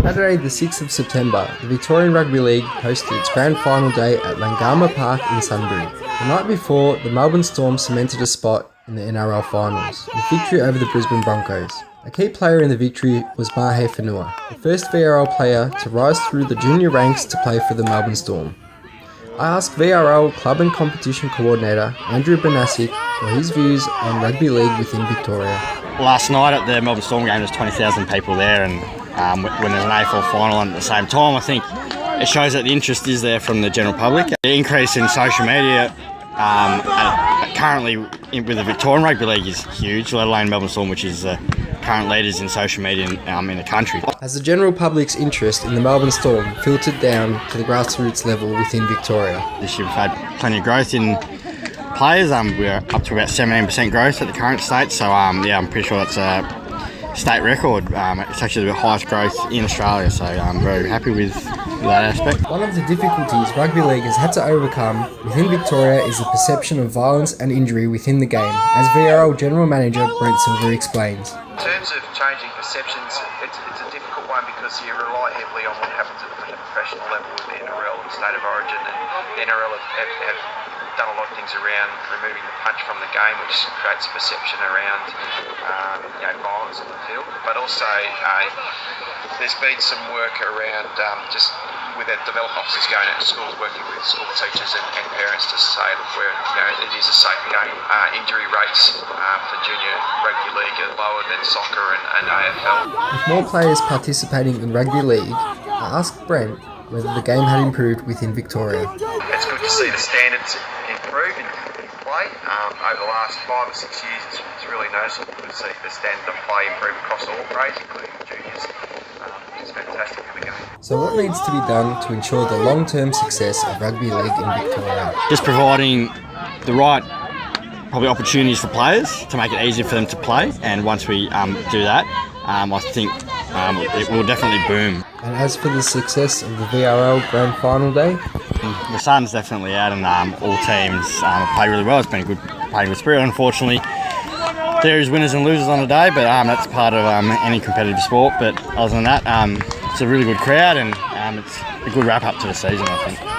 Saturday the 6th of September, the Victorian Rugby League hosted its grand final day at Langama Park in Sunbury. The night before, the Melbourne Storm cemented a spot in the NRL finals, with victory over the Brisbane Broncos. A key player in the victory was Mahe Whenua, the first VRL player to rise through the junior ranks to play for the Melbourne Storm. I asked VRL Club and Competition Coordinator Andrew Banasic for his views on rugby league within Victoria. Last night at the Melbourne Storm game, there was 20,000 people there, and when there's an AFL final and at the same time, I think it shows that the interest is there from the general public. The increase in social media currently with the Victorian Rugby League is huge, let alone Melbourne Storm, which is current leaders in social media in the country. As the general public's interest in the Melbourne Storm filtered down to the grassroots level within Victoria. This year we've had plenty of growth in players. We're up to about 17% growth at the current state, so I'm pretty sure that's a state record. It's actually the highest growth in Australia, so I'm very happy with that aspect. One of the difficulties rugby league has had to overcome within Victoria is the perception of violence and injury within the game, as VRL General Manager Brent Silver explains. In terms of changing perceptions, it's a difficult one because you rely heavily on what happens at the professional level with the NRL and State of Origin, and the NRL have done a lot of things around removing the punch from the game, which creates perception around violence in the field. But also, there's been some work around just with our development officers going out to schools, working with school teachers and parents to say, look, it is a safe game. Injury rates for junior rugby league are lower than soccer and AFL. With more players participating in rugby league, I asked Brent whether the game had improved within Victoria. It's good to see the standards improve in play. Over the last 5 or 6 years, it's really noticeable to see the standard of play improve across all grades, including juniors. It's fantastic for the game. So what needs to be done to ensure the long-term success of rugby league in Victoria? Just providing the right opportunities for players to make it easier for them to play, and once we do that, I think it will definitely boom. And as for the success of the VRL Grand Final Day? The sun's definitely out, and all teams have played really well. It's been a good playing with spirit. Unfortunately, there is winners and losers on the day, but that's part of any competitive sport. But other than that, it's a really good crowd, and it's a good wrap up to the season, I think.